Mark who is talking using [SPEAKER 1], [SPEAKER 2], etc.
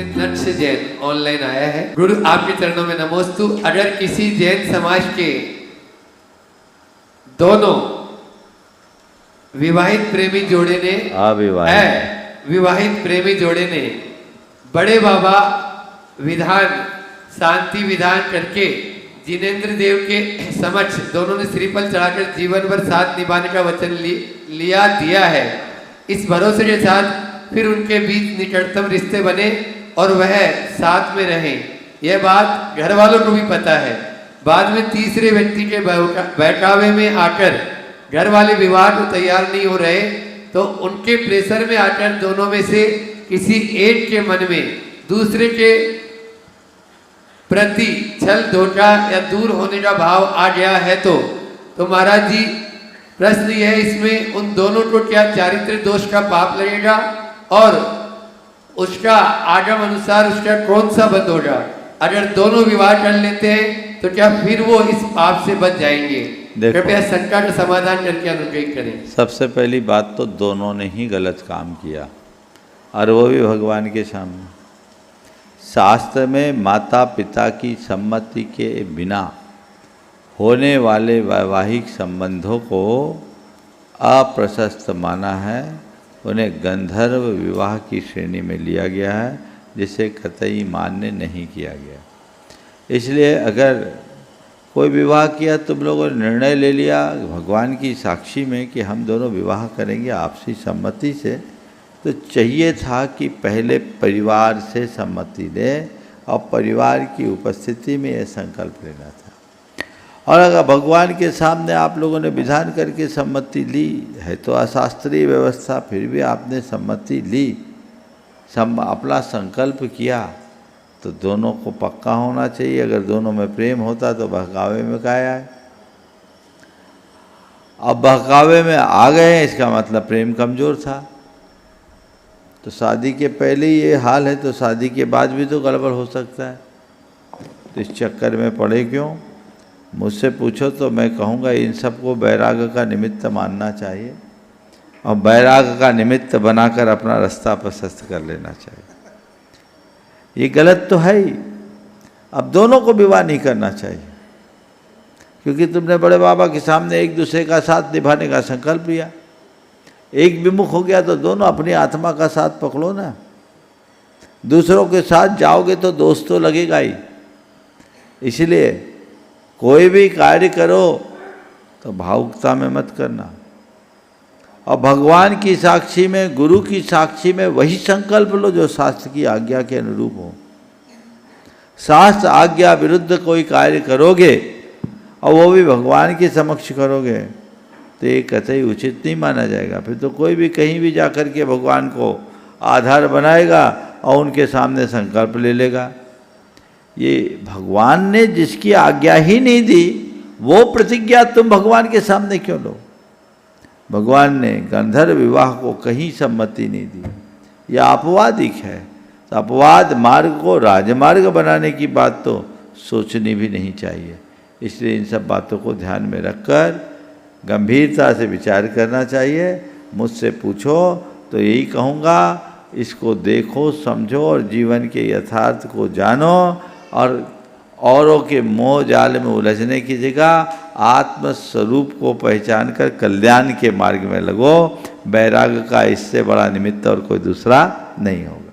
[SPEAKER 1] से नक्श जैन ऑनलाइन आया है। गुरु आपके चरणों में नमोस्तु। अगर किसी जैन समाज के दोनों विवाहित प्रेमी जोड़े ने विवाहित प्रेमी जोड़े ने बड़े बाबा विधान शांति विधान करके जिनेंद्र देव के समक्ष दोनों ने श्रीफल चढ़ाकर जीवन भर साथ निभाने का वचन दिया है। इस भरोसे के साथ फिर उनके बीच निकटतम रिश्ते बने और वह साथ में रहे। यह बात घर वालों को भी पता है। बाद में तीसरे व्यक्ति के बहकावे में आकर घर वाले विवाह को तैयार नहीं हो रहे तो उनके प्रेशर में आकर दोनों में से किसी एक के मन में दूसरे के प्रति छल धोखा या दूर होने का भाव आ गया है तो महाराज जी प्रश्न यह है, इसमें उन दोनों को क्या चारित्र दोष का पाप लगेगा और उसका आगम अनुसार उसका कौन सा बंद होगा? अगर दोनों विवाह कर लेते हैं तो क्या फिर वो इस पाप से बच जाएंगे? कृपया शंका का समाधान करके अनुग्रह करें।
[SPEAKER 2] सबसे पहली बात तो दोनों ने ही गलत काम किया और वो भी भगवान के सामने। शास्त्र में माता पिता की सम्मति के बिना होने वाले वैवाहिक संबंधों को अप्रशस्त माना है। उन्हें गंधर्व विवाह की श्रेणी में लिया गया है जिसे कतई मान्य नहीं किया गया। इसलिए अगर कोई विवाह किया, तुम लोगों ने निर्णय ले लिया भगवान की साक्षी में कि हम दोनों विवाह करेंगे आपसी सम्मति से, तो चाहिए था कि पहले परिवार से सम्मति ले और परिवार की उपस्थिति में यह संकल्प लेना था। और अगर भगवान के सामने आप लोगों ने विधान करके सम्मति ली है तो अशास्त्रीय व्यवस्था, फिर भी आपने सम्मति ली, अपना संकल्प किया, तो दोनों को पक्का होना चाहिए। अगर दोनों में प्रेम होता तो बहकावे में क्या है? अब बहकावे में आ गए हैं, इसका मतलब प्रेम कमज़ोर था। तो शादी के पहले ही ये हाल है तो शादी के बाद भी तो गड़बड़ हो सकता है। तो इस चक्कर में पड़े क्यों? मुझसे पूछो तो मैं कहूँगा इन सबको वैराग्य का निमित्त मानना चाहिए और वैराग्य का निमित्त बनाकर अपना रास्ता प्रशस्त कर लेना चाहिए। ये गलत तो है ही। अब दोनों को विवाह नहीं करना चाहिए क्योंकि तुमने बड़े बाबा के सामने एक दूसरे का साथ निभाने का संकल्प लिया। एक विमुख हो गया तो दोनों अपनी आत्मा का साथ पकड़ो ना। दूसरों के साथ जाओगे तो दोस्त तो लगेगा ही। इसलिए कोई भी कार्य करो तो भावुकता में मत करना और भगवान की साक्षी में, गुरु की साक्षी में वही संकल्प लो जो शास्त्र की आज्ञा के अनुरूप हो। शास्त्र आज्ञा विरुद्ध कोई कार्य करोगे और वो भी भगवान के समक्ष करोगे तो ये कतई उचित नहीं माना जाएगा। फिर तो कोई भी कहीं भी जाकर के भगवान को आधार बनाएगा और उनके सामने संकल्प ले लेगा। ये भगवान ने जिसकी आज्ञा ही नहीं दी वो प्रतिज्ञा तुम भगवान के सामने क्यों लो? भगवान ने गंधर्व विवाह को कहीं सम्मति नहीं दी। यह अपवादिक है। तो अपवाद मार्ग को राजमार्ग बनाने की बात तो सोचनी भी नहीं चाहिए। इसलिए इन सब बातों को ध्यान में रखकर गंभीरता से विचार करना चाहिए। मुझसे पूछो तो यही कहूँगा, इसको देखो, समझो और जीवन के यथार्थ को जानो और औरों के मोह जाल में उलझने की जगह आत्मस्वरूप को पहचान कर कल्याण के मार्ग में लगो। वैराग्य का इससे बड़ा निमित्त और कोई दूसरा नहीं होगा।